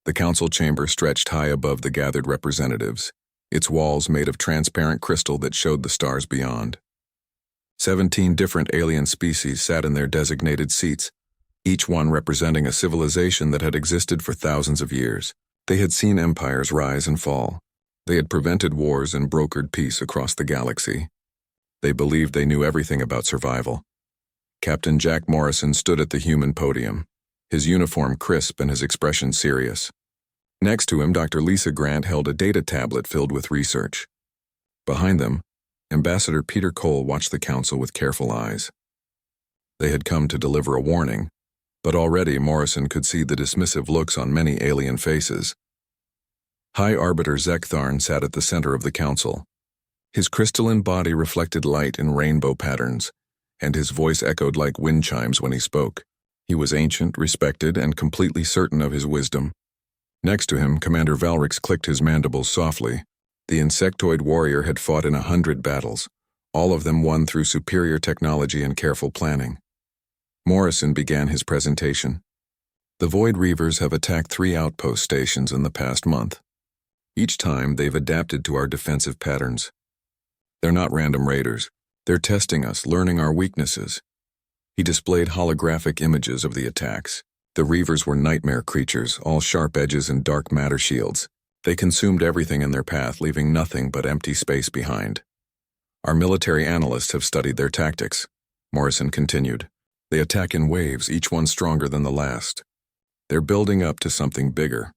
The council chamber stretched high above the gathered representatives, its walls made of transparent crystal that showed the stars beyond. 17 different alien species sat in their designated seats, each one representing a civilization that had existed for thousands of years. They had seen empires rise and fall. They had prevented wars and brokered peace across the galaxy. They believed they knew everything about survival. Captain Jack Morrison stood at the human podium, his uniform crisp and his expression serious. Next to him, Dr. Lisa Grant held a data tablet filled with research. Behind them, Ambassador Peter Cole watched the council with careful eyes. They had come to deliver a warning, but already Morrison could see the dismissive looks on many alien faces. High Arbiter Zekthorn sat at the center of the council. His crystalline body reflected light in rainbow patterns, and his voice echoed like wind chimes when he spoke. He was ancient, respected, and completely certain of his wisdom. Next to him, Commander Valrix clicked his mandibles softly. The insectoid warrior had fought in 100 battles, all of them won through superior technology and careful planning. Morrison began his presentation. The Void Reavers have attacked 3 outpost stations in the past month. Each time, they've adapted to our defensive patterns. They're not random raiders. They're testing us, learning our weaknesses. He displayed holographic images of the attacks. The Reavers were nightmare creatures, all sharp edges and dark matter shields. They consumed everything in their path, leaving nothing but empty space behind. Our military analysts have studied their tactics, Morrison continued. They attack in waves, each one stronger than the last. They're building up to something bigger.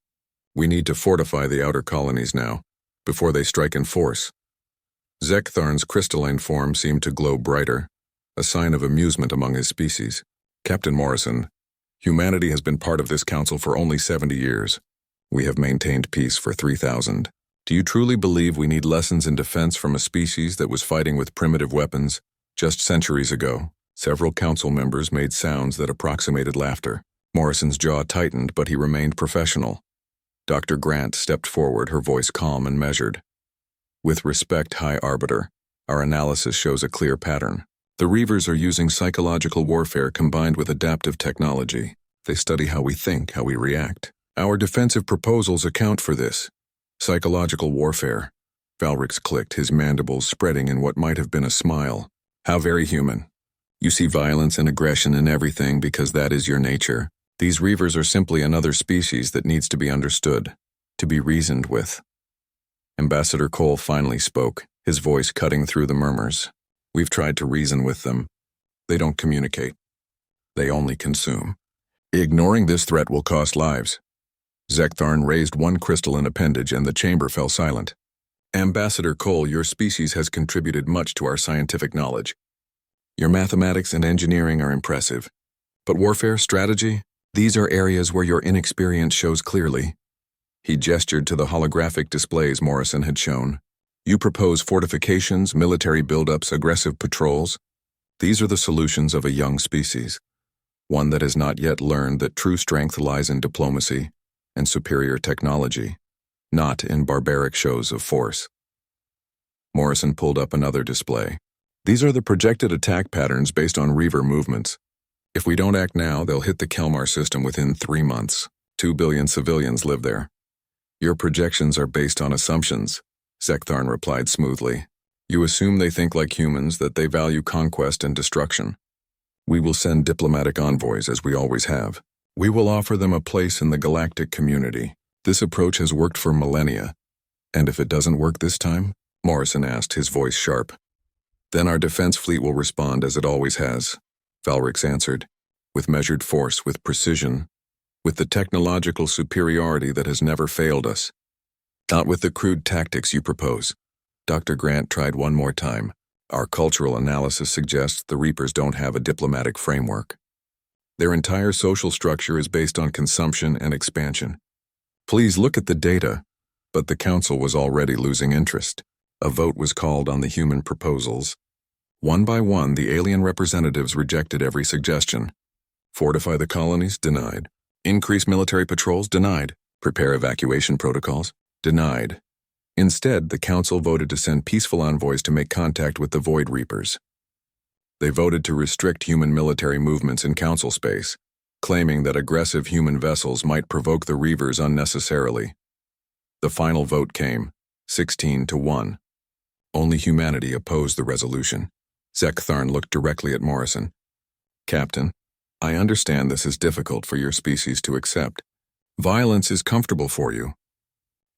We need to fortify the outer colonies now, before they strike in force. Zekthorn's crystalline form seemed to glow brighter, a sign of amusement among his species. Captain Morrison, humanity has been part of this council for only 70 years. We have maintained peace for 3,000. Do you truly believe we need lessons in defense from a species that was fighting with primitive weapons just centuries ago? Several council members made sounds that approximated laughter. Morrison's jaw tightened, but he remained professional. Dr. Grant stepped forward, her voice calm and measured. With respect, High Arbiter, our analysis shows a clear pattern. The Reavers are using psychological warfare combined with adaptive technology. They study how we think, how we react. Our defensive proposals account for this. Psychological warfare. Valrix clicked, his mandibles spreading in what might have been a smile. How very human. You see violence and aggression in everything because that is your nature. These Reavers are simply another species that needs to be understood, to be reasoned with. Ambassador Cole finally spoke, his voice cutting through the murmurs. We've tried to reason with them. They don't communicate. They only consume. Ignoring this threat will cost lives. Zekthorn raised one crystalline appendage and the chamber fell silent. Ambassador Cole, your species has contributed much to our scientific knowledge. Your mathematics and engineering are impressive. But warfare, strategy, these are areas where your inexperience shows clearly. He gestured to the holographic displays Morrison had shown. You propose fortifications, military buildups, aggressive patrols. These are the solutions of a young species, one that has not yet learned that true strength lies in diplomacy and superior technology, not in barbaric shows of force. Morrison pulled up another display. These are the projected attack patterns based on Reaver movements. If we don't act now, they'll hit the Kelmar system within 3 months. 2 billion civilians live there. Your projections are based on assumptions, Zekthorn replied smoothly. You assume they think like humans, that they value conquest and destruction. We will send diplomatic envoys, as we always have. We will offer them a place in the galactic community. This approach has worked for millennia. And if it doesn't work this time? Morrison asked, his voice sharp. Then our defense fleet will respond as it always has, Valrix answered, with measured force, with precision, with the technological superiority that has never failed us. Not with the crude tactics you propose. Dr. Grant tried one more time. Our cultural analysis suggests the Reapers don't have a diplomatic framework. Their entire social structure is based on consumption and expansion. Please look at the data. But the council was already losing interest. A vote was called on the human proposals. One by one, the alien representatives rejected every suggestion. Fortify the colonies? Denied. Increase military patrols? Denied. Prepare evacuation protocols? Denied. Instead, the council voted to send peaceful envoys to make contact with the Void Reapers. They voted to restrict human military movements in council space. claiming that aggressive human vessels might provoke the Reavers unnecessarily. The final vote came, 16-1. Only humanity opposed the resolution. Zekthorn looked directly at Morrison. Captain, I understand this is difficult for your species to accept. Violence is comfortable for you.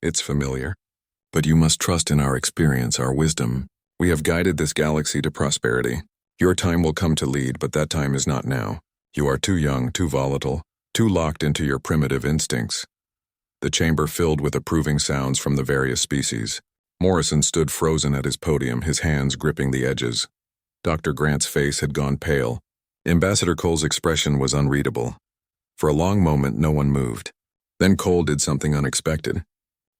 It's familiar. But you must trust in our experience, our wisdom. We have guided this galaxy to prosperity. Your time will come to lead, but that time is not now. You are too young, too volatile, too locked into your primitive instincts. The chamber filled with approving sounds from the various species. Morrison stood frozen at his podium, his hands gripping the edges. Dr. Grant's face had gone pale. Ambassador Cole's expression was unreadable. For a long moment, no one moved. Then Cole did something unexpected.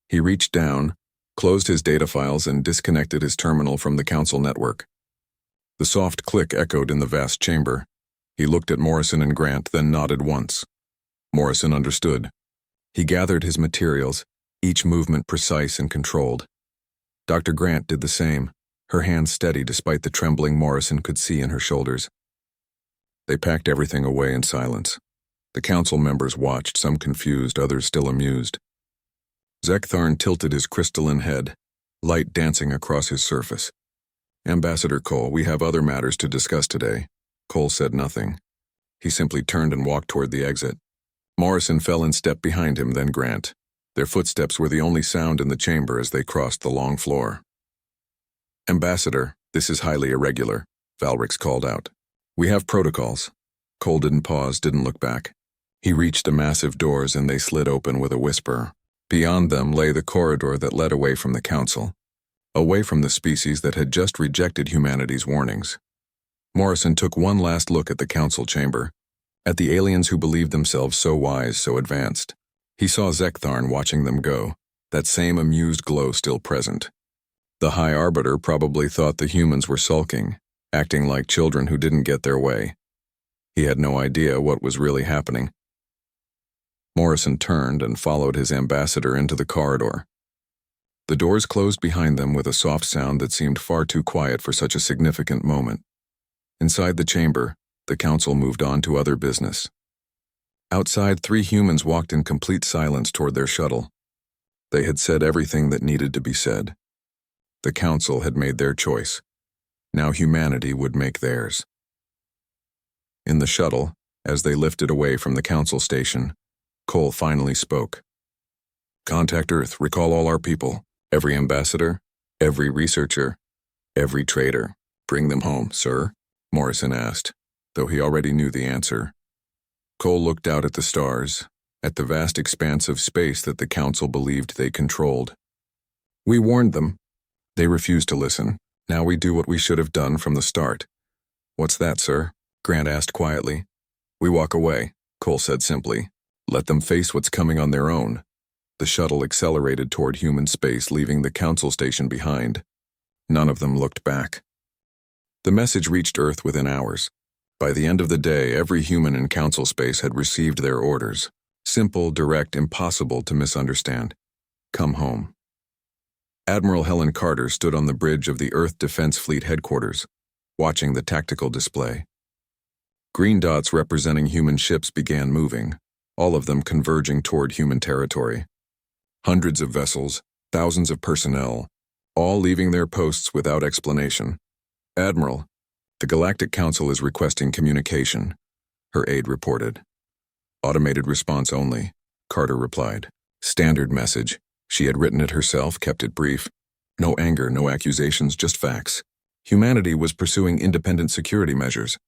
He reached down, closed his data files, and disconnected his terminal from the council network. The soft click echoed in the vast chamber. He looked at Morrison and Grant, then nodded once. Morrison understood. He gathered his materials, each movement precise and controlled. Dr. Grant did the same, her hands steady despite the trembling Morrison could see in her shoulders. They packed everything away in silence. The council members watched, some confused, others still amused. Zekthorn tilted his crystalline head, light dancing across his surface. Ambassador Cole, we have other matters to discuss today. Cole said nothing. He simply turned and walked toward the exit. Morrison fell in step behind him, then Grant. Their footsteps were the only sound in the chamber as they crossed the long floor. Ambassador, this is highly irregular, Valrix called out. We have protocols. Cole didn't pause, didn't look back. He reached the massive doors and they slid open with a whisper. Beyond them lay the corridor that led away from the council, away from the species that had just rejected humanity's warnings. Morrison took one last look at the council chamber, at the aliens who believed themselves so wise, so advanced. He saw Zekthorn watching them go, that same amused glow still present. The High Arbiter probably thought the humans were sulking, acting like children who didn't get their way. He had no idea what was really happening. Morrison turned and followed his ambassador into the corridor. The doors closed behind them with a soft sound that seemed far too quiet for such a significant moment. Inside the chamber, the council moved on to other business. Outside, 3 humans walked in complete silence toward their shuttle. They had said everything that needed to be said. The council had made their choice. Now humanity would make theirs. In the shuttle, as they lifted away from the council station, Cole finally spoke. Contact Earth, recall all our people, every ambassador, every researcher, every trader. Bring them home, sir, Morrison asked, though he already knew the answer. Cole looked out at the stars, at the vast expanse of space that the council believed they controlled. We warned them. They refused to listen. Now we do what we should have done from the start. What's that, sir? Grant asked quietly. We walk away, Cole said simply. Let them face what's coming on their own. The shuttle accelerated toward human space, leaving the council station behind. None of them looked back. The message reached Earth within hours. By the end of the day, every human in council space had received their orders. Simple, direct, impossible to misunderstand. Come home. Admiral Helen Carter stood on the bridge of the Earth Defense Fleet headquarters, watching the tactical display. Green dots representing human ships began moving, all of them converging toward human territory. Hundreds of vessels, thousands of personnel, all leaving their posts without explanation. Admiral, the Galactic Council is requesting communication, her aide reported. Automated response only, Carter replied. Standard message. She had written it herself, kept it brief. No anger, no accusations, just facts. Humanity was pursuing independent security measures.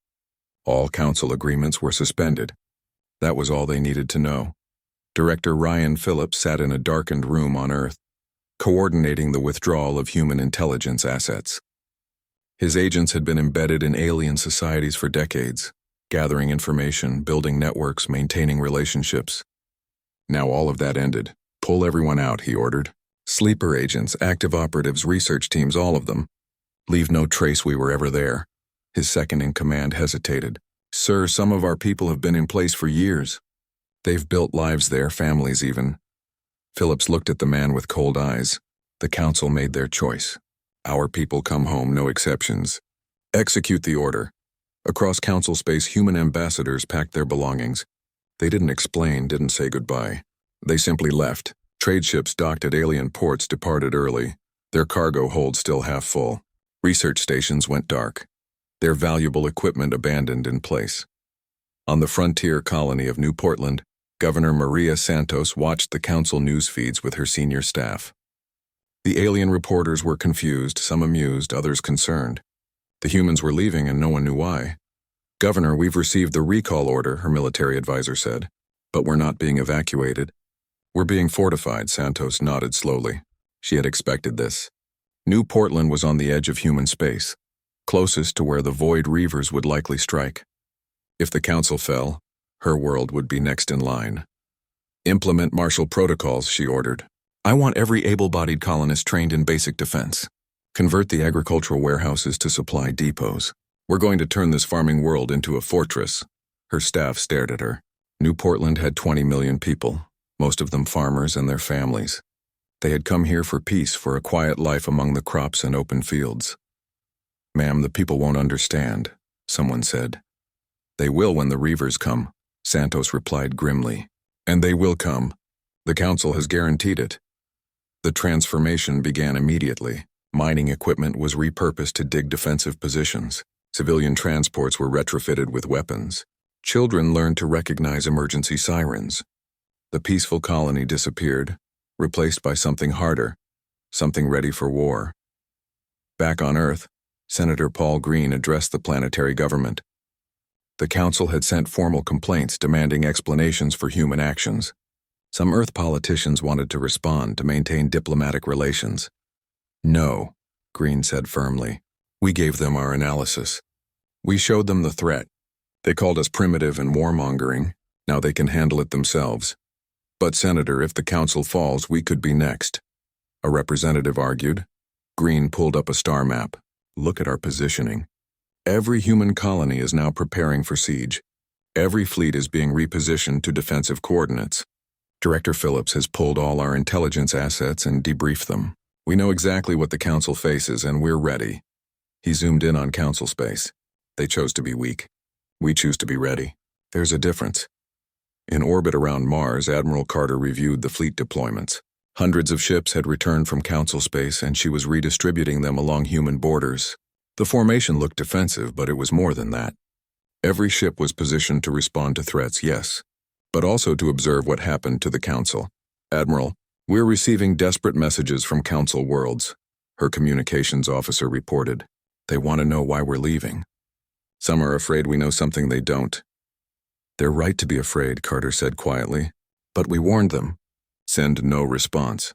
All council agreements were suspended. That was all they needed to know. Director Ryan Phillips sat in a darkened room on Earth, coordinating the withdrawal of human intelligence assets. His agents had been embedded in alien societies for decades, gathering information, building networks, maintaining relationships. Now all of that ended. Pull everyone out, he ordered. Sleeper agents, active operatives, research teams, all of them. Leave no trace we were ever there. His second-in-command hesitated. Sir, some of our people have been in place for years. They've built lives there, families even. Phillips looked at the man with cold eyes. The council made their choice. Our people come home, no exceptions. Execute the order. Across council space, human ambassadors packed their belongings. They didn't explain, didn't say goodbye. They simply left. Trade ships docked at alien ports departed early, their cargo holds still half full. Research stations went dark, their valuable equipment abandoned in place. On the frontier colony of New Portland, Governor Maria Santos watched the council news feeds with her senior staff. The alien reporters were confused, some amused, others concerned. The humans were leaving and no one knew why. "Governor, we've received the recall order," her military advisor said, "but we're not being evacuated." "We're being fortified," Santos nodded slowly. She had expected this. New Portland was on the edge of human space, closest to where the Void Reavers would likely strike. If the council fell, her world would be next in line. "Implement martial protocols," she ordered. "I want every able-bodied colonist trained in basic defense. Convert the agricultural warehouses to supply depots. We're going to turn this farming world into a fortress." Her staff stared at her. New Portland had 20 million people, most of them farmers and their families. They had come here for peace, for a quiet life among the crops and open fields. "Ma'am, the people won't understand," someone said. "They will when the Reavers come," Santos replied grimly. "And they will come. The council has guaranteed it." The transformation began immediately. Mining equipment was repurposed to dig defensive positions. Civilian transports were retrofitted with weapons. Children learned to recognize emergency sirens. The peaceful colony disappeared, replaced by something harder, something ready for war. Back on Earth, Senator Paul Green addressed the planetary government. The council had sent formal complaints demanding explanations for human actions. Some Earth politicians wanted to respond to maintain diplomatic relations. "No," Green said firmly. "We gave them our analysis. We showed them the threat. They called us primitive and warmongering. Now they can handle it themselves. But, Senator, if the council falls, we could be next," a representative argued. Green pulled up a star map. "Look at our positioning. Every human colony is now preparing for siege. Every fleet is being repositioned to defensive coordinates. Director Phillips has pulled all our intelligence assets and debriefed them. We know exactly what the council faces, and we're ready." He zoomed in on council space. "They chose to be weak. We choose to be ready. There's a difference." In orbit around Mars, Admiral Carter reviewed the fleet deployments. Hundreds of ships had returned from council space, and she was redistributing them along human borders. The formation looked defensive, but it was more than that. Every ship was positioned to respond to threats, yes, but also to observe what happened to the council. "Admiral, we're receiving desperate messages from council worlds," her communications officer reported. "They want to know why we're leaving. Some are afraid we know something they don't." "They're right to be afraid," Carter said quietly. "But we warned them." Send no response.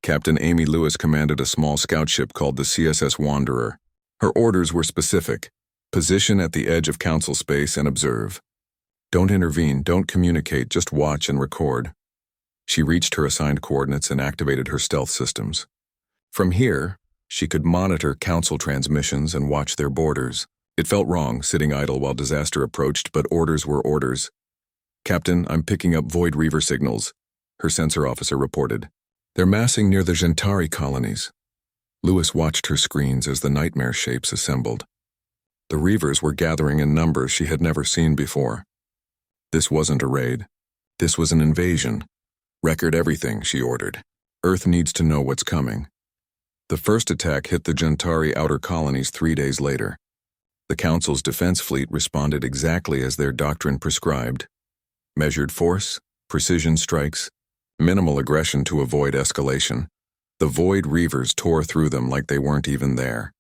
Captain Amy Lewis commanded a small scout ship called the CSS Wanderer. Her orders were specific. Position at the edge of council space and observe. Don't intervene, don't communicate, just watch and record. She reached her assigned coordinates and activated her stealth systems. From here, she could monitor council transmissions and watch their borders. It felt wrong, sitting idle while disaster approached, but orders were orders. "Captain, I'm picking up Void Reaver signals," her sensor officer reported. "They're massing near the Gentari colonies." Lewis watched her screens as the nightmare shapes assembled. The Reavers were gathering in numbers she had never seen before. This wasn't a raid. This was an invasion. "Record everything," she ordered. "Earth needs to know what's coming." The first attack hit the Gentari outer colonies 3 days later. The Council's defense fleet responded exactly as their doctrine prescribed. Measured force, precision strikes, minimal aggression to avoid escalation. The Void Reavers tore through them like they weren't even there.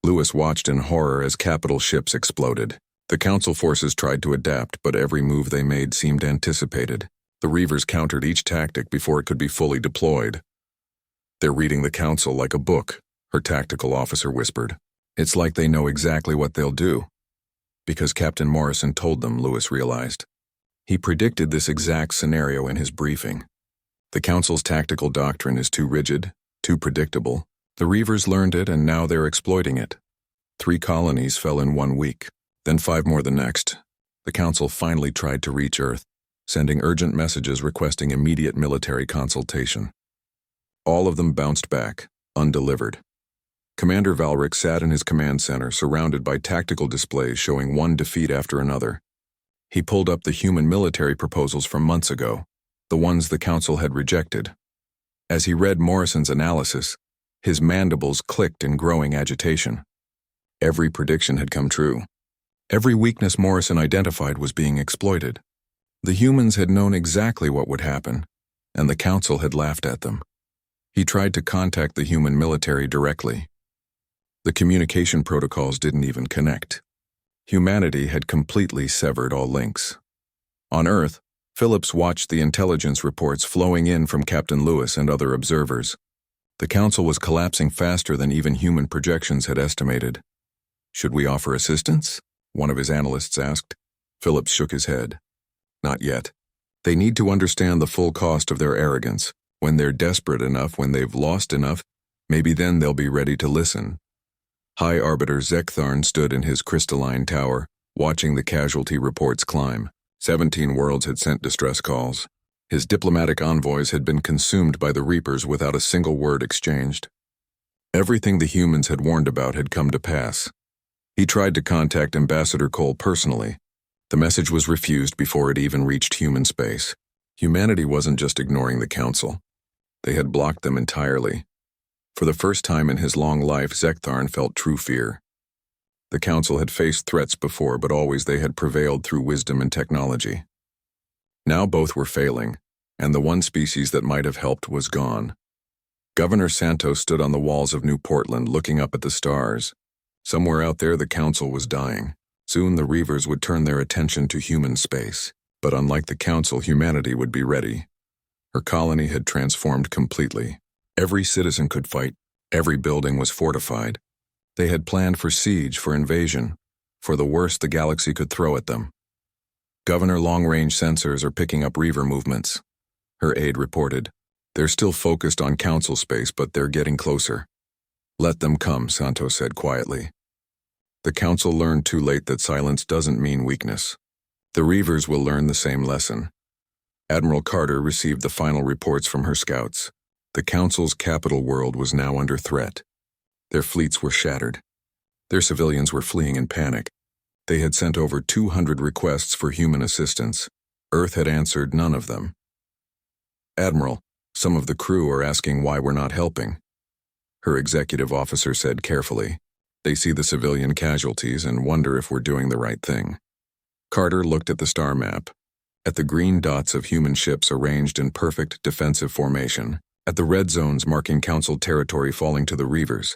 Lewis watched in horror as capital ships exploded. The Council forces tried to adapt, but every move they made seemed anticipated. The Reavers countered each tactic before it could be fully deployed. "They're reading the Council like a book," her tactical officer whispered. "It's like they know exactly what they'll do." Because Captain Morrison told them, Lewis realized. He predicted this exact scenario in his briefing. The Council's tactical doctrine is too rigid, too predictable. The Reavers learned it, and now they're exploiting it. 3 colonies fell in 1 week, then 5 more the next. The Council finally tried to reach Earth, sending urgent messages requesting immediate military consultation. All of them bounced back, undelivered. Commander Valric sat in his command center, surrounded by tactical displays showing one defeat after another. He pulled up the human military proposals from months ago, the ones the Council had rejected. As he read Morrison's analysis, his mandibles clicked in growing agitation. Every prediction had come true. Every weakness Morrison identified was being exploited. The humans had known exactly what would happen, and the Council had laughed at them. He tried to contact the human military directly. The communication protocols didn't even connect. Humanity had completely severed all links. On Earth, Phillips watched the intelligence reports flowing in from Captain Lewis and other observers. The Council was collapsing faster than even human projections had estimated. "Should we offer assistance?" one of his analysts asked. Phillips shook his head. "Not yet. They need to understand the full cost of their arrogance. When they're desperate enough, when they've lost enough, maybe then they'll be ready to listen." High Arbiter Zektharn stood in his crystalline tower, watching the casualty reports climb. 17 worlds had sent distress calls. His diplomatic envoys had been consumed by the Reapers without a single word exchanged. Everything the humans had warned about had come to pass. He tried to contact Ambassador Cole personally. The message was refused before it even reached human space. Humanity wasn't just ignoring the Council. They had blocked them entirely. For the first time in his long life, Zektharn felt true fear. The Council had faced threats before, but always they had prevailed through wisdom and technology. Now both were failing, and the one species that might have helped was gone. Governor Santos stood on the walls of New Portland looking up at the stars. Somewhere out there the Council was dying. Soon the Reavers would turn their attention to human space. But unlike the Council, humanity would be ready. Her colony had transformed completely. Every citizen could fight. Every building was fortified. They had planned for siege, for invasion, for the worst the galaxy could throw at them. "Governor, long-range sensors are picking up Reaver movements," her aide reported. "They're still focused on Council space, but they're getting closer." "Let them come," Santos said quietly. The Council learned too late that silence doesn't mean weakness. The Reavers will learn the same lesson. Admiral Carter received the final reports from her scouts. The Council's capital world was now under threat. Their fleets were shattered. Their civilians were fleeing in panic. They had sent over 200 requests for human assistance. Earth had answered none of them. "Admiral, some of the crew are asking why we're not helping," her executive officer said carefully. "They see the civilian casualties and wonder if we're doing the right thing." Carter looked at the star map, at the green dots of human ships arranged in perfect defensive formation, at the red zones marking Council territory falling to the Reavers.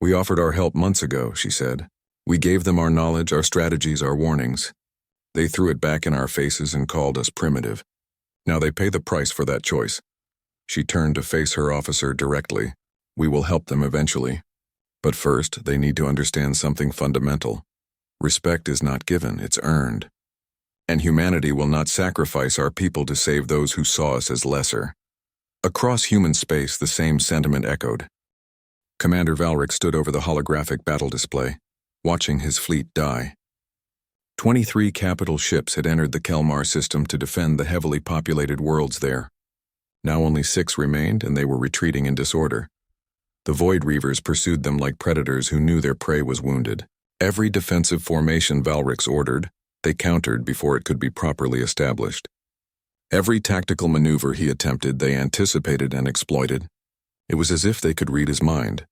"We offered our help months ago," she said. "We gave them our knowledge, our strategies, our warnings. They threw it back in our faces and called us primitive. Now they pay the price for that choice." She turned to face her officer directly. "We will help them eventually. But first, they need to understand something fundamental. Respect is not given, it's earned. And humanity will not sacrifice our people to save those who saw us as lesser." Across human space, the same sentiment echoed. Commander Valric stood over the holographic battle display, watching his fleet die. 23 capital ships had entered the Kelmar system to defend the heavily populated worlds there. Now only 6 remained, and they were retreating in disorder. The Void Reavers pursued them like predators who knew their prey was wounded. Every defensive formation Valric ordered, they countered before it could be properly established. Every tactical maneuver he attempted, they anticipated and exploited. It was as if they could read his mind.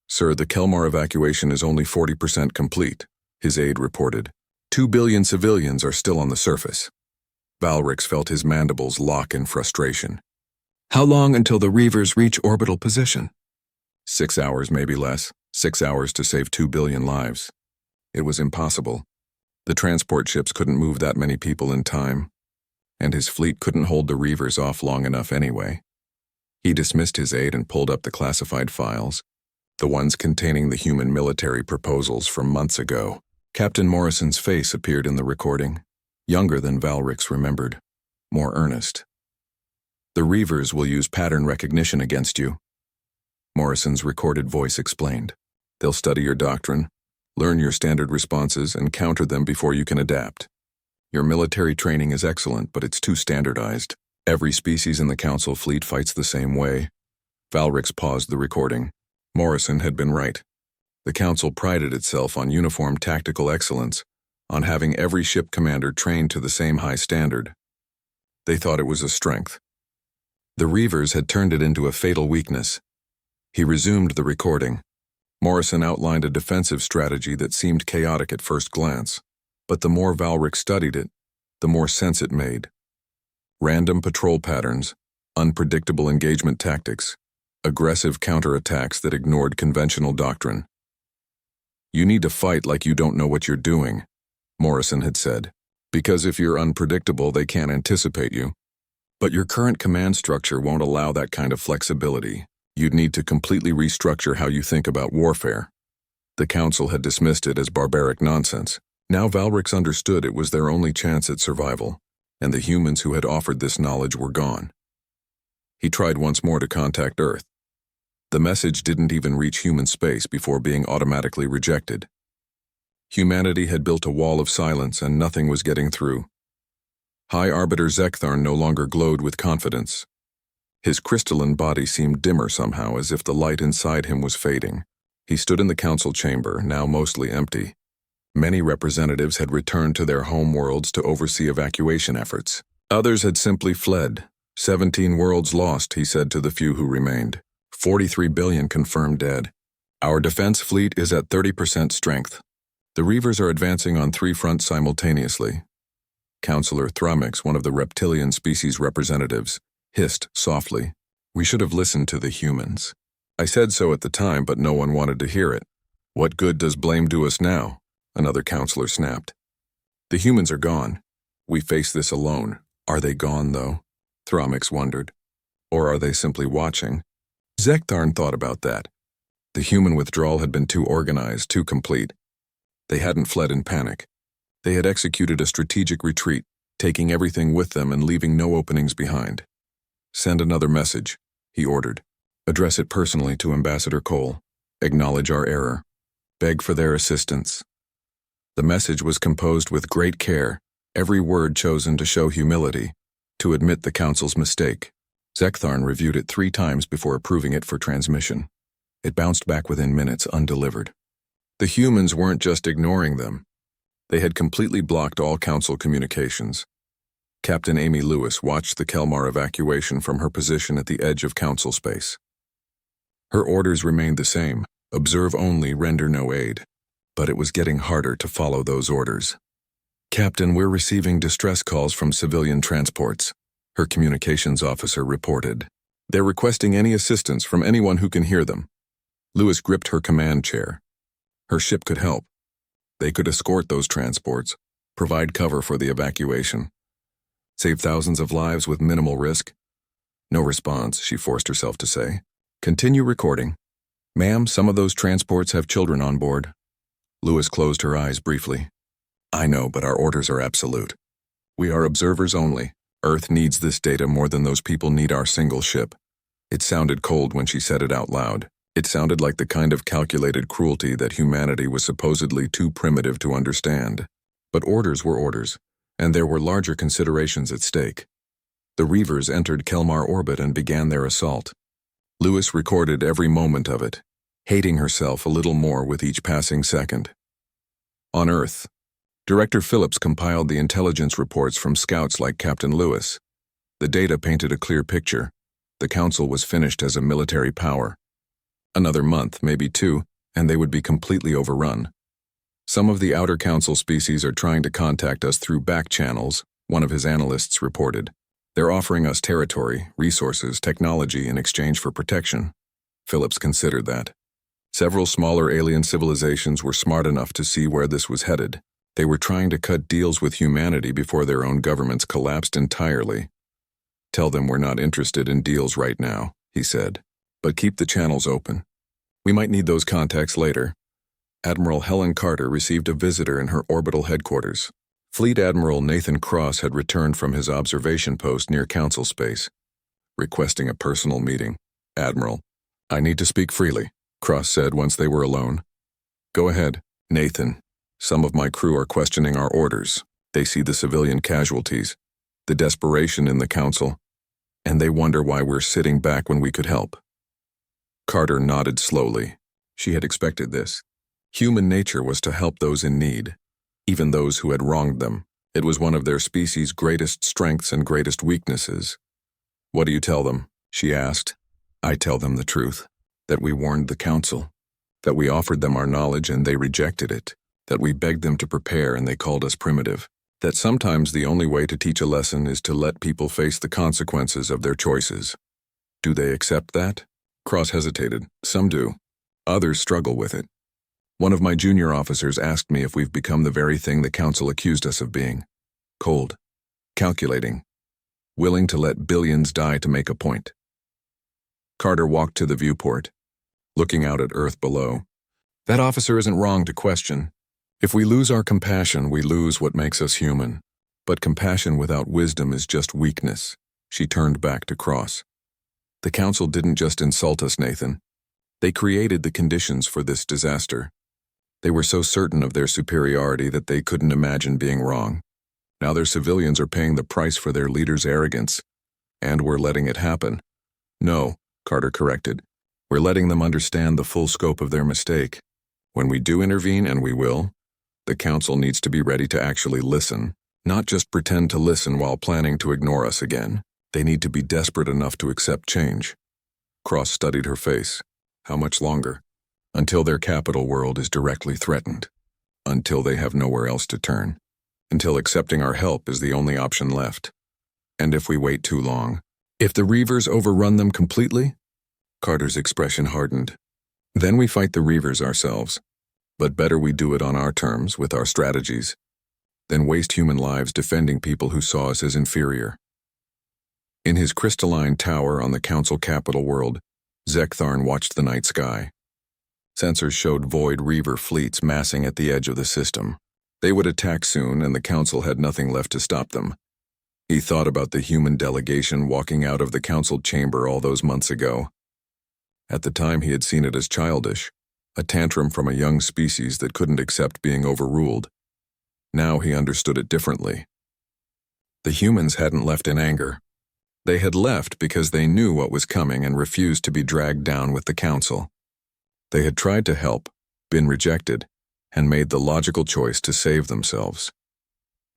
"Sir, the Kelmar evacuation is only 40% complete," his aide reported. 2 billion civilians are still on the surface. Valric felt his mandibles lock in frustration. "How long until the Reavers reach orbital position?" 6 hours, maybe less. 6 hours to save 2 billion lives. It was impossible. The transport ships couldn't move that many people in time, and his fleet couldn't hold the Reavers off long enough anyway. He dismissed his aide and pulled up the classified files, the ones containing the human military proposals from months ago. Captain Morrison's face appeared in the recording, younger than Valric's remembered, more earnest. "The Reavers will use pattern recognition against you," Morrison's recorded voice explained. "They'll study your doctrine, learn your standard responses, and counter them before you can adapt. Your military training is excellent, but it's too standardized. Every species in the Council fleet fights the same way." Valric paused the recording. Morrison had been right. The Council prided itself on uniform tactical excellence, on having every ship commander trained to the same high standard. They thought it was a strength. The Reavers had turned it into a fatal weakness. He resumed the recording. Morrison outlined a defensive strategy that seemed chaotic at first glance, but the more Valric studied it, the more sense it made. Random patrol patterns, unpredictable engagement tactics, aggressive counterattacks that ignored conventional doctrine. "You need to fight like you don't know what you're doing," Morrison had said, "because if you're unpredictable, they can't anticipate you. But your current command structure won't allow that kind of flexibility. You'd need to completely restructure how you think about warfare." The Council had dismissed it as barbaric nonsense. Now Valrics understood it was their only chance at survival, and the humans who had offered this knowledge were gone. He tried once more to contact Earth. The message didn't even reach human space before being automatically rejected. Humanity had built a wall of silence and nothing was getting through. High Arbiter Zektharn no longer glowed with confidence. His crystalline body seemed dimmer somehow, as if the light inside him was fading. He stood in the council chamber, now mostly empty. Many representatives had returned to their home worlds to oversee evacuation efforts. Others had simply fled. 17 worlds lost, he said to the few who remained. 43 billion confirmed dead. Our defense fleet is at 30% strength. The Reavers are advancing on 3 fronts simultaneously. Councillor Thramix, one of the reptilian species representatives, hissed softly, "We should have listened to the humans. I said so at the time, but no one wanted to hear it. What good does blame do us now?" Another councillor snapped. "The humans are gone. We face this alone. Are they gone, though?" Thramix wondered. Or are they simply watching? Zektharn thought about that. The human withdrawal had been too organized, too complete. They hadn't fled in panic. They had executed a strategic retreat, taking everything with them and leaving no openings behind. "Send another message," he ordered. "Address it personally to Ambassador Cole. Acknowledge our error. Beg for their assistance." The message was composed with great care, every word chosen to show humility, to admit the Council's mistake. Zektharn reviewed it 3 times before approving it for transmission. It bounced back within minutes, undelivered. The humans weren't just ignoring them. They had completely blocked all Council communications. Captain Amy Lewis watched the Kelmar evacuation from her position at the edge of Council space. Her orders remained the same: observe only, render no aid. But it was getting harder to follow those orders. "Captain, we're receiving distress calls from civilian transports," her communications officer reported. "They're requesting any assistance from anyone who can hear them." Lewis gripped her command chair. Her ship could help. They could escort those transports, provide cover for the evacuation, save thousands of lives with minimal risk. No response, she forced herself to say. "Continue recording." "Ma'am, some of those transports have children on board." Lewis closed her eyes briefly. "I know, but our orders are absolute. We are observers only. Earth needs this data more than those people need our single ship." It sounded cold when she said it out loud. It sounded like the kind of calculated cruelty that humanity was supposedly too primitive to understand. But orders were orders, and there were larger considerations at stake. The Reavers entered Kelmar orbit and began their assault. Lewis recorded every moment of it, hating herself a little more with each passing second. On Earth, Director Phillips compiled the intelligence reports from scouts like Captain Lewis. The data painted a clear picture. The Council was finished as a military power. Another month, maybe 2, and they would be completely overrun. "Some of the Outer Council species are trying to contact us through back channels," one of his analysts reported. "They're offering us territory, resources, technology in exchange for protection." Phillips considered that. Several smaller alien civilizations were smart enough to see where this was headed. They were trying to cut deals with humanity before their own governments collapsed entirely. "Tell them we're not interested in deals right now," he said. "But keep the channels open. We might need those contacts later." Admiral Helen Carter received a visitor in her orbital headquarters. Fleet Admiral Nathan Cross had returned from his observation post near Council space, requesting a personal meeting. "Admiral, I need to speak freely," Cross said once they were alone. "Go ahead." "Nathan, some of my crew are questioning our orders. They see the civilian casualties, the desperation in the Council, and they wonder why we're sitting back when we could help." Carter nodded slowly. She had expected this. Human nature was to help those in need, even those who had wronged them. It was one of their species' greatest strengths and greatest weaknesses. "What do you tell them?" she asked. "I tell them the truth, that we warned the council, that we offered them our knowledge and they rejected it, that we begged them to prepare and they called us primitive, that sometimes the only way to teach a lesson is to let people face the consequences of their choices." "Do they accept that?" Cross hesitated. "Some do. Others struggle with it. One of my junior officers asked me if we've become the very thing the council accused us of being. Cold. Calculating. Willing to let billions die to make a point." Carter walked to the viewport, looking out at Earth below. "That officer isn't wrong to question. If we lose our compassion, we lose what makes us human. But compassion without wisdom is just weakness." She turned back to Cross. "The council didn't just insult us, Nathan. They created the conditions for this disaster. They were so certain of their superiority that they couldn't imagine being wrong. Now their civilians are paying the price for their leaders' arrogance, and we're letting it happen." "No," Carter corrected. "We're letting them understand the full scope of their mistake. When we do intervene, and we will, the council needs to be ready to actually listen, not just pretend to listen while planning to ignore us again. They need to be desperate enough to accept change." Cross studied her face. "How much longer?" "Until their capital world is directly threatened. Until they have nowhere else to turn. Until accepting our help is the only option left. And if we wait too long, if the Reavers overrun them completely?" Carter's expression hardened. "Then we fight the Reavers ourselves. But better we do it on our terms, with our strategies, than waste human lives defending people who saw us as inferior." In his crystalline tower on the council capital world, Zektharn watched the night sky. Sensors showed void Reaver fleets massing at the edge of the system. They would attack soon, and the council had nothing left to stop them. He thought about the human delegation walking out of the council chamber all those months ago. At the time he had seen it as childish, a tantrum from a young species that couldn't accept being overruled. Now he understood it differently. The humans hadn't left in anger. They had left because they knew what was coming and refused to be dragged down with the council. They had tried to help, been rejected, and made the logical choice to save themselves.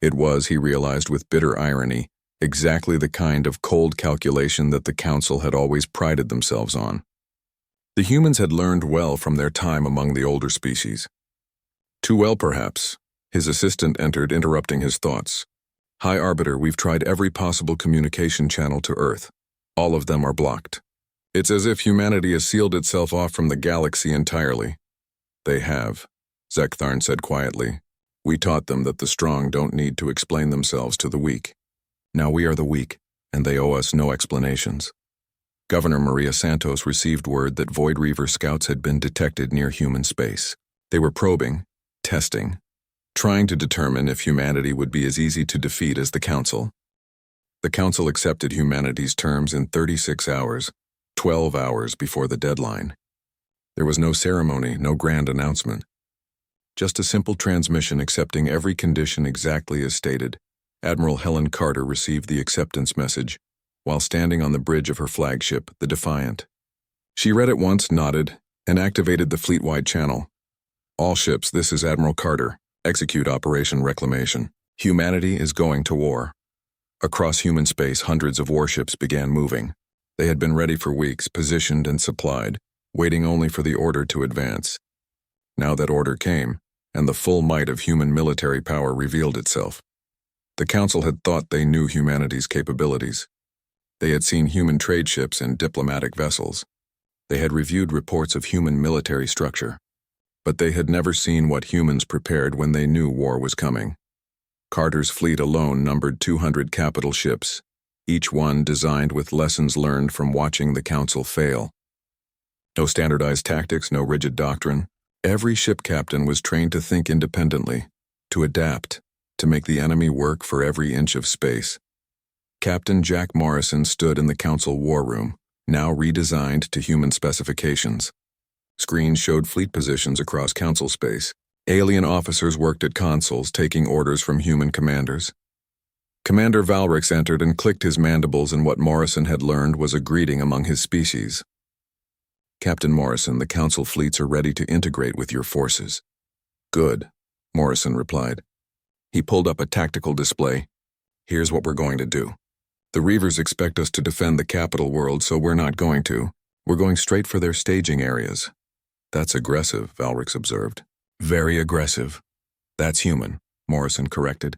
It was, he realized with bitter irony, exactly the kind of cold calculation that the council had always prided themselves on. The humans had learned well from their time among the older species. Too well, perhaps. His assistant entered, interrupting his thoughts. "High Arbiter, we've tried every possible communication channel to Earth. All of them are blocked. It's as if humanity has sealed itself off from the galaxy entirely." "They have," Zektharn said quietly. "We taught them that the strong don't need to explain themselves to the weak. Now we are the weak, and they owe us no explanations." Governor Maria Santos received word that Void Reaver scouts had been detected near human space. They were probing, testing, trying to determine if humanity would be as easy to defeat as the Council. The Council accepted humanity's terms in 36 hours, 12 hours before the deadline. There was no ceremony, no grand announcement. Just a simple transmission accepting every condition exactly as stated. Admiral Helen Carter received the acceptance message while standing on the bridge of her flagship, the Defiant. She read it once, nodded, and activated the fleet-wide channel. "All ships, this is Admiral Carter. Execute Operation Reclamation. Humanity is going to war." Across human space, hundreds of warships began moving. They had been ready for weeks, positioned and supplied, waiting only for the order to advance. Now that order came, and the full might of human military power revealed itself. The Council had thought they knew humanity's capabilities. They had seen human trade ships and diplomatic vessels. They had reviewed reports of human military structure. But they had never seen what humans prepared when they knew war was coming. Carter's fleet alone numbered 200 capital ships, each one designed with lessons learned from watching the Council fail. No standardized tactics, no rigid doctrine. Every ship captain was trained to think independently, to adapt, to make the enemy work for every inch of space. Captain Jack Morrison stood in the Council war room, now redesigned to human specifications. Screens showed fleet positions across Council space. Alien officers worked at consoles, taking orders from human commanders. Commander Valrix entered and clicked his mandibles, and what Morrison had learned was a greeting among his species. "Captain Morrison, the Council fleets are ready to integrate with your forces." "Good," Morrison replied. He pulled up a tactical display. Here's what we're going to do. The Reavers expect us to defend the capital world, so we're not going to. We're going straight for their staging areas. That's aggressive, Valrix observed. Very aggressive. That's human, Morrison corrected.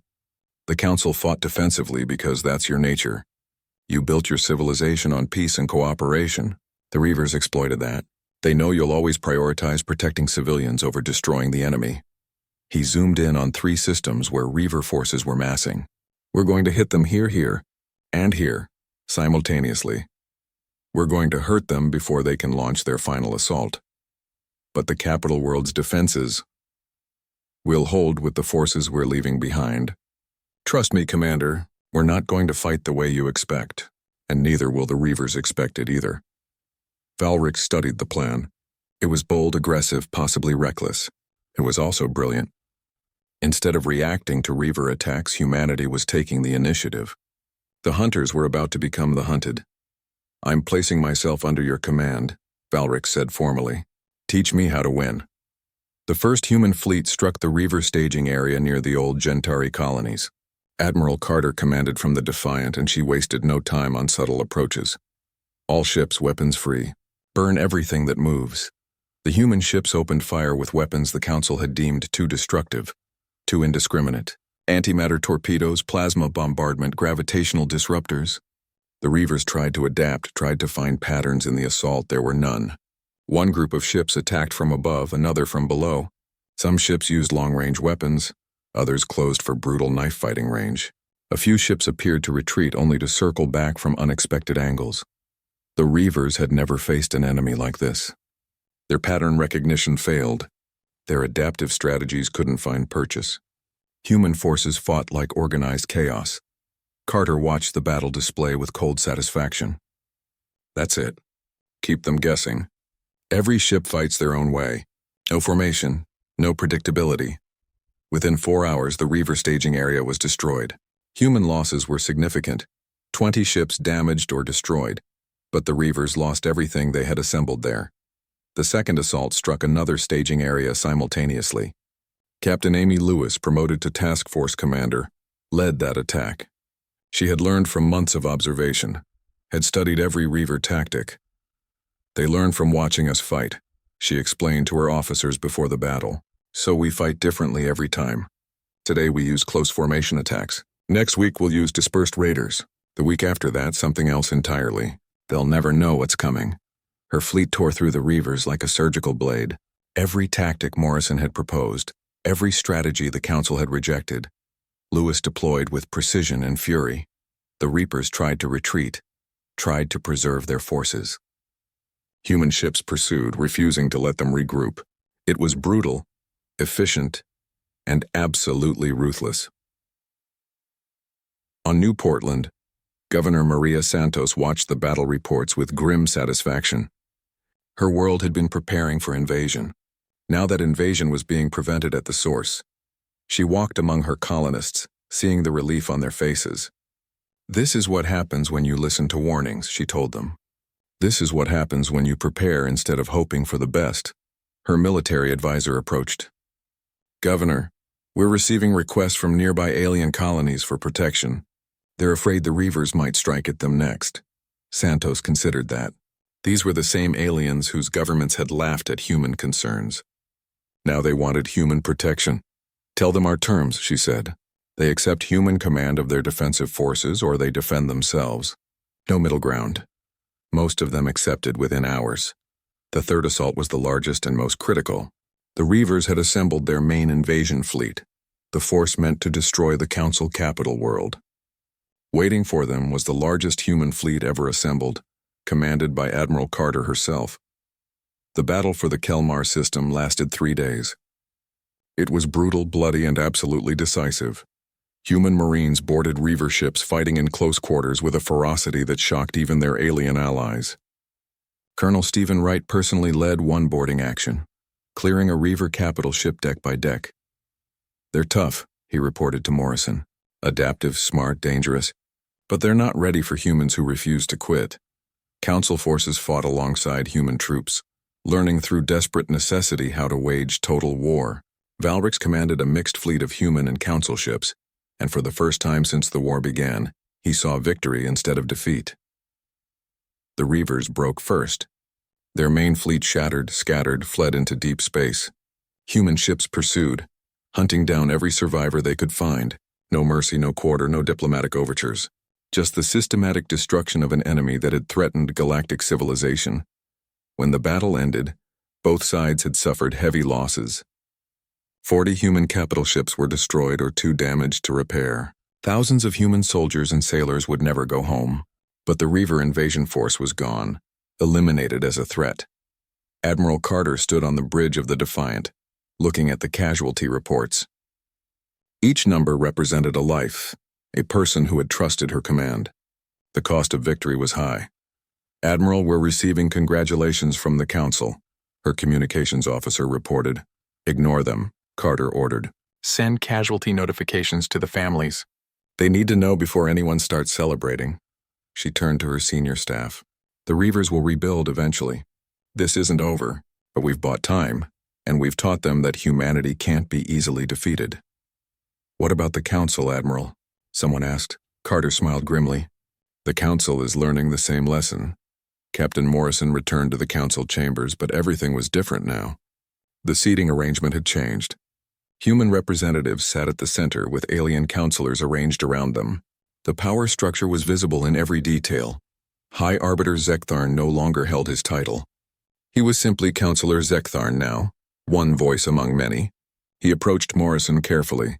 The Council fought defensively because that's your nature. You built your civilization on peace and cooperation. The Reavers exploited that. They know you'll always prioritize protecting civilians over destroying the enemy. He zoomed in on 3 systems where Reaver forces were massing. We're going to hit them here, and here, simultaneously. We're going to hurt them before they can launch their final assault. But the capital world's defenses will hold with the forces we're leaving behind. Trust me, Commander, we're not going to fight the way you expect, and neither will the Reavers expect it either. Valrix studied the plan. It was bold, aggressive, possibly reckless. It was also brilliant. Instead of reacting to Reaver attacks, humanity was taking the initiative. The hunters were about to become the hunted. I'm placing myself under your command, Valrix said formally. Teach me how to win. The first human fleet struck the Reaver staging area near the old Gentari colonies. Admiral Carter commanded from the Defiant, and she wasted no time on subtle approaches. All ships weapons-free. Burn everything that moves. The human ships opened fire with weapons the Council had deemed too destructive, too indiscriminate. Antimatter torpedoes, plasma bombardment, gravitational disruptors. The Reavers tried to adapt, tried to find patterns in the assault. There were none. One group of ships attacked from above, another from below. Some ships used long-range weapons, others closed for brutal knife-fighting range. A few ships appeared to retreat only to circle back from unexpected angles. The Reavers had never faced an enemy like this. Their pattern recognition failed. Their adaptive strategies couldn't find purchase. Human forces fought like organized chaos. Carter watched the battle display with cold satisfaction. That's it. Keep them guessing. Every ship fights their own way. No formation, no predictability. Within 4 hours, the Reaver staging area was destroyed. Human losses were significant. 20 ships damaged or destroyed. But the Reavers lost everything they had assembled there. The second assault struck another staging area simultaneously. Captain Amy Lewis, promoted to Task Force Commander, led that attack. She had learned from months of observation, had studied every Reaver tactic. They learned from watching us fight, she explained to her officers before the battle. So we fight differently every time. Today we use close formation attacks. Next week we'll use dispersed raiders. The week after that, something else entirely. They'll never know what's coming. Her fleet tore through the Reavers like a surgical blade. Every tactic Morrison had proposed, every strategy the Council had rejected, Lewis deployed with precision and fury. The Reapers tried to retreat, tried to preserve their forces. Human ships pursued, refusing to let them regroup. It was brutal, efficient, and absolutely ruthless. On New Portland, Governor Maria Santos watched the battle reports with grim satisfaction. Her world had been preparing for invasion. Now that invasion was being prevented at the source. She walked among her colonists, seeing the relief on their faces. This is what happens when you listen to warnings, she told them. This is what happens when you prepare instead of hoping for the best. Her military advisor approached. Governor, we're receiving requests from nearby alien colonies for protection. They're afraid the Reavers might strike at them next. Santos considered that. These were the same aliens whose governments had laughed at human concerns. Now they wanted human protection. Tell them our terms, she said. They accept human command of their defensive forces or they defend themselves. No middle ground. Most of them accepted within hours. The third assault was the largest and most critical. The Reavers had assembled their main invasion fleet, the force meant to destroy the Council capital world. Waiting for them was the largest human fleet ever assembled, commanded by Admiral Carter herself. The battle for the Kelmar system lasted 3 days. It was brutal, bloody, and absolutely decisive. Human Marines boarded Reaver ships fighting in close quarters with a ferocity that shocked even their alien allies. Colonel Stephen Wright personally led one boarding action, clearing a Reaver capital ship deck by deck. They're tough, he reported to Morrison. Adaptive, smart, dangerous. But they're not ready for humans who refuse to quit. Council forces fought alongside human troops, learning through desperate necessity how to wage total war. Valrix commanded a mixed fleet of human and council ships, and for the first time since the war began, he saw victory instead of defeat. The Reavers broke first. Their main fleet shattered, scattered, fled into deep space. Human ships pursued, hunting down every survivor they could find. No mercy, no quarter, no diplomatic overtures. Just the systematic destruction of an enemy that had threatened galactic civilization. When the battle ended, both sides had suffered heavy losses. 40 human capital ships were destroyed or too damaged to repair. Thousands of human soldiers and sailors would never go home. But the Reaver invasion force was gone, eliminated as a threat. Admiral Carter stood on the bridge of the Defiant, looking at the casualty reports. Each number represented a life, a person who had trusted her command. The cost of victory was high. "Admiral, we're receiving congratulations from the Council," her communications officer reported. "Ignore them," Carter ordered. "Send casualty notifications to the families." "They need to know before anyone starts celebrating." She turned to her senior staff. "The Reavers will rebuild eventually. This isn't over, but we've bought time, and we've taught them that humanity can't be easily defeated." "What about the Council, Admiral?" someone asked. Carter smiled grimly. "The Council is learning the same lesson." Captain Morrison returned to the Council chambers, but everything was different now. The seating arrangement had changed. Human representatives sat at the center with alien counselors arranged around them. The power structure was visible in every detail. High Arbiter Zektharn no longer held his title. He was simply Counselor Zektharn now, one voice among many. He approached Morrison carefully.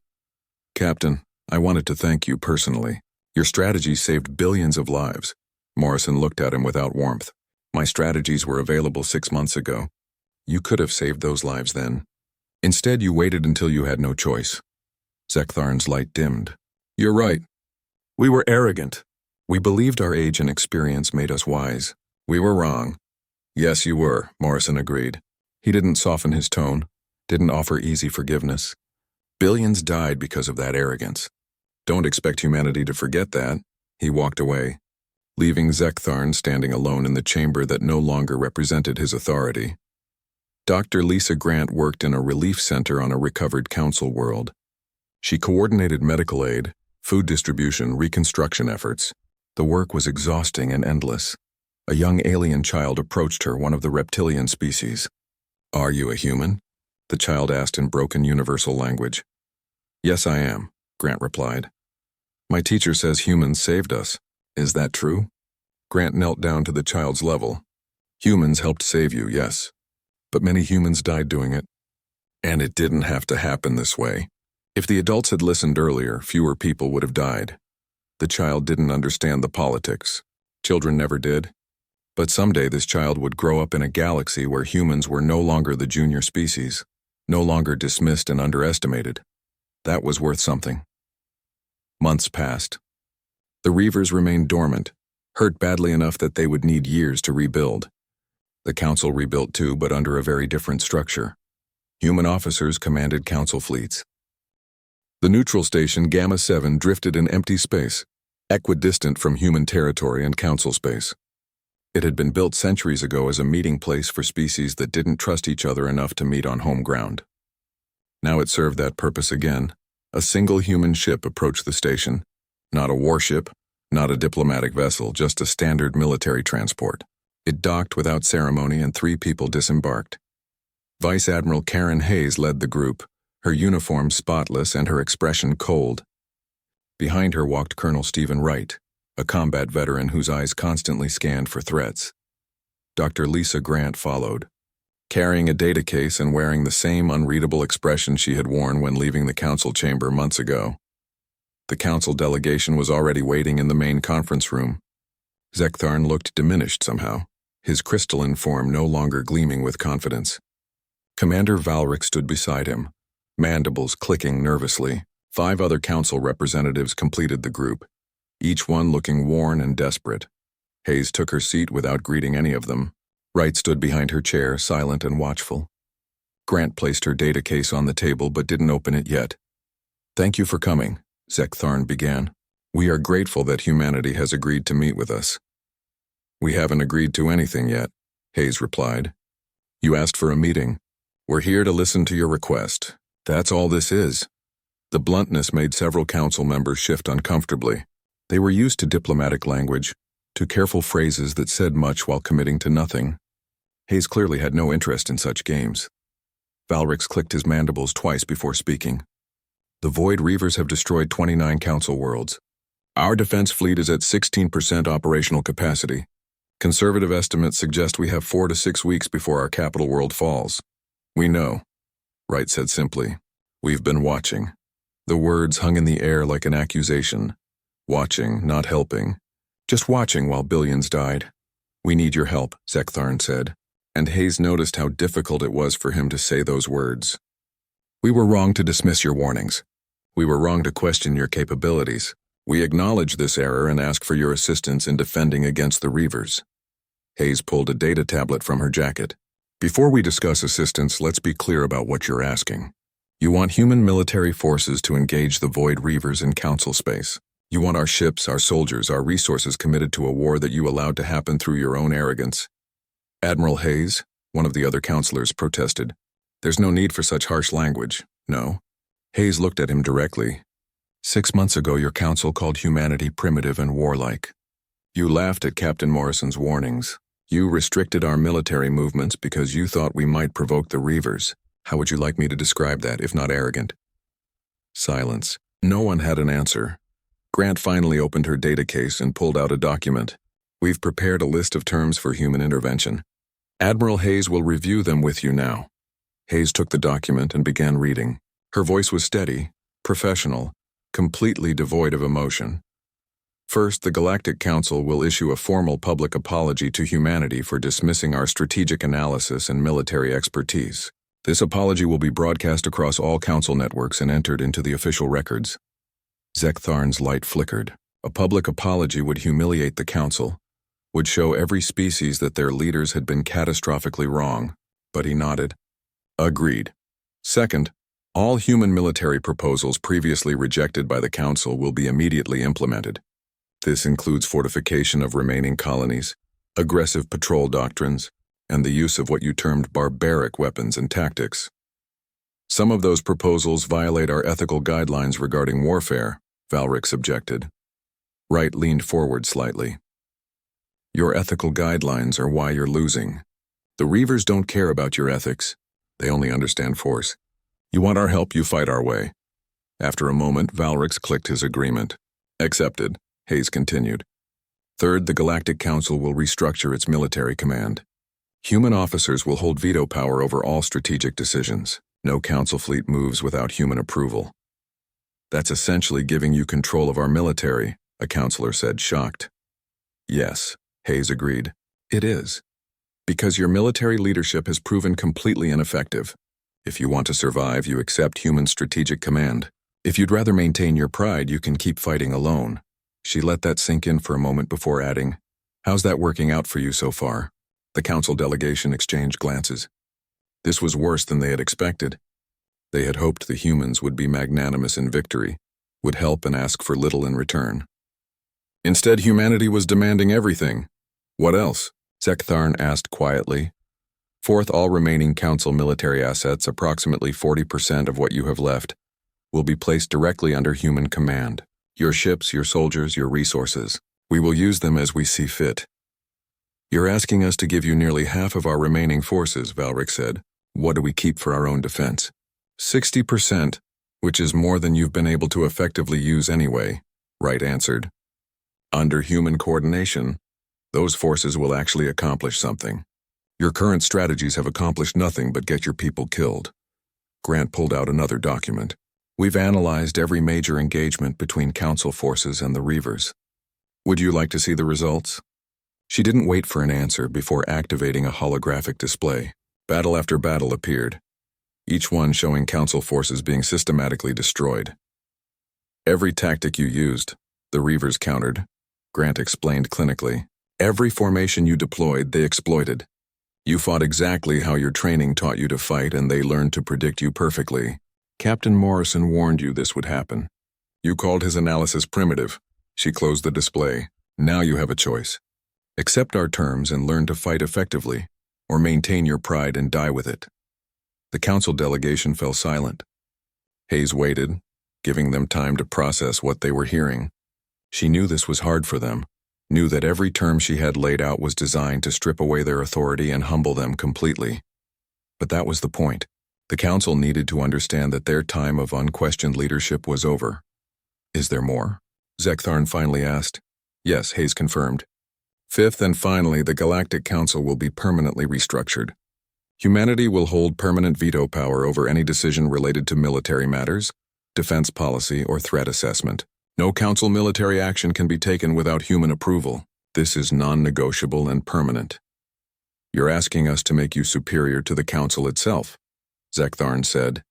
"Captain, I wanted to thank you personally. Your strategy saved billions of lives." Morrison looked at him without warmth. "My strategies were available 6 months ago. You could have saved those lives then. Instead, you waited until you had no choice." Zektharn's light dimmed. "You're right. We were arrogant. We believed our age and experience made us wise. We were wrong." "Yes, you were," Morrison agreed. He didn't soften his tone, didn't offer easy forgiveness. "Billions died because of that arrogance. Don't expect humanity to forget that." He walked away, leaving Zektharn standing alone in the chamber that no longer represented his authority. Dr. Lisa Grant worked in a relief center on a recovered council world. She coordinated medical aid, food distribution, reconstruction efforts. The work was exhausting and endless. A young alien child approached her, one of the reptilian species. "Are you a human?" the child asked in broken universal language. "Yes, I am," Grant replied. "My teacher says humans saved us. Is that true?" Grant knelt down to the child's level. "Humans helped save you, yes. But many humans died doing it. And it didn't have to happen this way. If the adults had listened earlier, fewer people would have died." The child didn't understand the politics. Children never did. But someday this child would grow up in a galaxy where humans were no longer the junior species, no longer dismissed and underestimated. That was worth something. Months passed. The Reavers remained dormant, hurt badly enough that they would need years to rebuild. The Council rebuilt too, but under a very different structure. Human officers commanded Council fleets. The neutral station Gamma 7 drifted in empty space, equidistant from human territory and Council space. It had been built centuries ago as a meeting place for species that didn't trust each other enough to meet on home ground. Now it served that purpose again. A single human ship approached the station. Not a warship, not a diplomatic vessel, just a standard military transport. It docked without ceremony and 3 people disembarked. Vice Admiral Karen Hayes led the group, her uniform spotless and her expression cold. Behind her walked Colonel Stephen Wright, a combat veteran whose eyes constantly scanned for threats. Dr. Lisa Grant followed, carrying a data case and wearing the same unreadable expression she had worn when leaving the Council chamber months ago. The Council delegation was already waiting in the main conference room. Zektharn looked diminished somehow, his crystalline form no longer gleaming with confidence. Commander Valrix stood beside him, mandibles clicking nervously. 5 other Council representatives completed the group, each one looking worn and desperate. Hayes took her seat without greeting any of them. Wright stood behind her chair, silent and watchful. Grant placed her data case on the table but didn't open it yet. "Thank you for coming," Zektharn began. "We are grateful that humanity has agreed to meet with us." "We haven't agreed to anything yet," Hayes replied. "You asked for a meeting. We're here to listen to your request. That's all this is. The bluntness made several council members shift uncomfortably. They were used to diplomatic language, to careful phrases that said much while committing to nothing. Hayes clearly had no interest in such games. Valrix clicked his mandibles twice before speaking. The Void Reavers have destroyed 29 council worlds. Our defense fleet is at 16% operational capacity. Conservative estimates suggest we have 4 to 6 weeks before our capital world falls. We know, Wright said simply. We've been watching. The words hung in the air like an accusation. Watching, not helping. Just watching while billions died. We need your help, Zektharn said, and Hayes noticed how difficult it was for him to say those words. We were wrong to dismiss your warnings. We were wrong to question your capabilities. We acknowledge this error and ask for your assistance in defending against the Reavers. Hayes pulled a data tablet from her jacket. Before we discuss assistance, let's be clear about what you're asking. You want human military forces to engage the Void Reavers in council space. You want our ships, our soldiers, our resources committed to a war that you allowed to happen through your own arrogance. Admiral Hayes, one of the other counselors, protested. There's no need for such harsh language, no. Hayes looked at him directly. 6 months ago, your council called humanity primitive and warlike. You laughed at Captain Morrison's warnings. You restricted our military movements because you thought we might provoke the Reavers. How would you like me to describe that, if not arrogant? Silence. No one had an answer. Grant finally opened her data case and pulled out a document. We've prepared a list of terms for human intervention. Admiral Hayes will review them with you now. Hayes took the document and began reading. Her voice was steady, professional, completely devoid of emotion. First, the Galactic Council will issue a formal public apology to humanity for dismissing our strategic analysis and military expertise. This apology will be broadcast across all council networks and entered into the official records. Zektharn's light flickered. A public apology would humiliate the council, would show every species that their leaders had been catastrophically wrong, but he nodded. Agreed. Second, all human military proposals previously rejected by the council will be immediately implemented. This includes fortification of remaining colonies, aggressive patrol doctrines, and the use of what you termed barbaric weapons and tactics. Some of those proposals violate our ethical guidelines regarding warfare, Valrix objected. Wright leaned forward slightly. Your ethical guidelines are why you're losing. The Reavers don't care about your ethics. They only understand force. You want our help, you fight our way. After a moment, Valrix clicked his agreement. Accepted, Hayes continued. Third, the Galactic Council will restructure its military command. Human officers will hold veto power over all strategic decisions. No council fleet moves without human approval. That's essentially giving you control of our military, a counselor said, shocked. Yes, Hayes agreed. It is. Because your military leadership has proven completely ineffective. If you want to survive, you accept human strategic command. If you'd rather maintain your pride, you can keep fighting alone. She let that sink in for a moment before adding, how's that working out for you so far? The council delegation exchanged glances. This was worse than they had expected. They had hoped the humans would be magnanimous in victory, would help and ask for little in return. Instead, humanity was demanding everything. What else? Zektharn asked quietly. Fourth, all remaining council military assets, approximately 40% of what you have left, will be placed directly under human command. Your ships, your soldiers, your resources. We will use them as we see fit. You're asking us to give you nearly half of our remaining forces, Valrix said. What do we keep for our own defense? 60%, which is more than you've been able to effectively use anyway, Wright answered. Under human coordination, those forces will actually accomplish something. Your current strategies have accomplished nothing but get your people killed. Grant pulled out another document. We've analyzed every major engagement between council forces and the Reavers. Would you like to see the results? She didn't wait for an answer before activating a holographic display. Battle after battle appeared, each one showing council forces being systematically destroyed. Every tactic you used, the Reavers countered, Grant explained clinically. Every formation you deployed, they exploited. You fought exactly how your training taught you to fight, and they learned to predict you perfectly. Captain Morrison warned you this would happen. You called his analysis primitive. She closed the display. Now you have a choice. Accept our terms and learn to fight effectively, or maintain your pride and die with it. The council delegation fell silent. Hayes waited, giving them time to process what they were hearing. She knew this was hard for them, knew that every term she had laid out was designed to strip away their authority and humble them completely. But that was the point. The council needed to understand that their time of unquestioned leadership was over. Is there more? Zektharn finally asked. Yes, Hayes confirmed. Fifth and finally, the Galactic Council will be permanently restructured. Humanity will hold permanent veto power over any decision related to military matters, defense policy, or threat assessment. No council military action can be taken without human approval. This is non-negotiable and permanent. You're asking us to make you superior to the council itself, Zektharn said,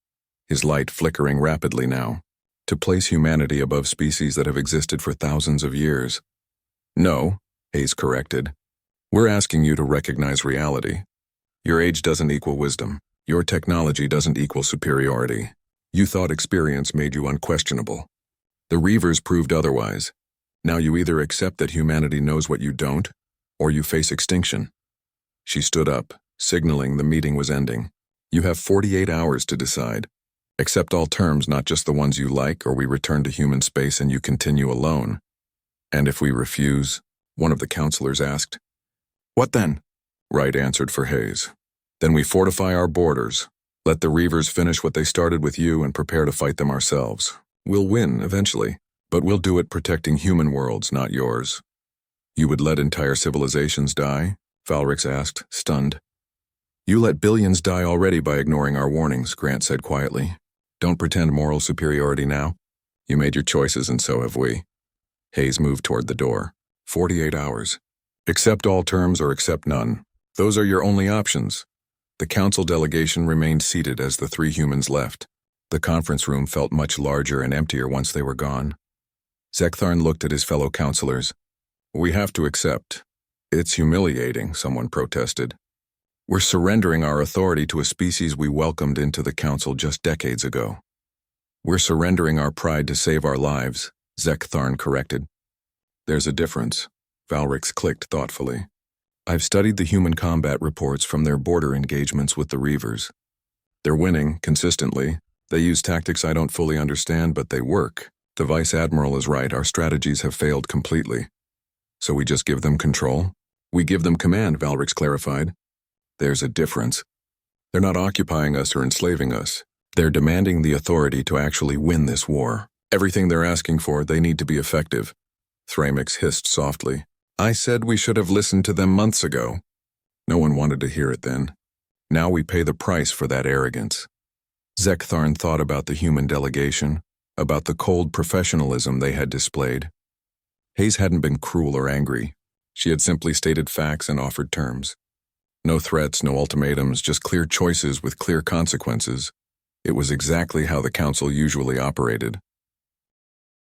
his light flickering rapidly now, to place humanity above species that have existed for thousands of years. No, Hayes corrected. We're asking you to recognize reality. Your age doesn't equal wisdom. Your technology doesn't equal superiority. You thought experience made you unquestionable. The Reavers proved otherwise. Now you either accept that humanity knows what you don't, or you face extinction. She stood up, signaling the meeting was ending. You have 48 hours to decide. Accept all terms, not just the ones you like, or we return to human space and you continue alone. And if we refuse, one of the counselors asked. What then? Wright answered for Hayes. Then we fortify our borders. Let the Reavers finish what they started with you and prepare to fight them ourselves. We'll win, eventually, but we'll do it protecting human worlds, not yours. You would let entire civilizations die? Valrix asked, stunned. You let billions die already by ignoring our warnings, Grant said quietly. Don't pretend moral superiority now. You made your choices and so have we. Hayes moved toward the door. 48 hours. Accept all terms or accept none. Those are your only options. The council delegation remained seated as the three humans left. The conference room felt much larger and emptier once they were gone. Zektharn looked at his fellow counselors. We have to accept. It's humiliating, someone protested. We're surrendering our authority to a species we welcomed into the council just decades ago. We're surrendering our pride to save our lives, Zektharn corrected. There's a difference, Valrix clicked thoughtfully. I've studied the human combat reports from their border engagements with the Reavers. They're winning, consistently. They use tactics I don't fully understand, but they work. The Vice Admiral is right, our strategies have failed completely. So we just give them control? We give them command, Valrix clarified. There's a difference. They're not occupying us or enslaving us. They're demanding the authority to actually win this war. Everything they're asking for, they need to be effective. Thramix hissed softly. I said we should have listened to them months ago. No one wanted to hear it then. Now we pay the price for that arrogance. Zektharn thought about the human delegation, about the cold professionalism they had displayed. Hayes hadn't been cruel or angry. She had simply stated facts and offered terms. No threats, no ultimatums, just clear choices with clear consequences. It was exactly how the council usually operated.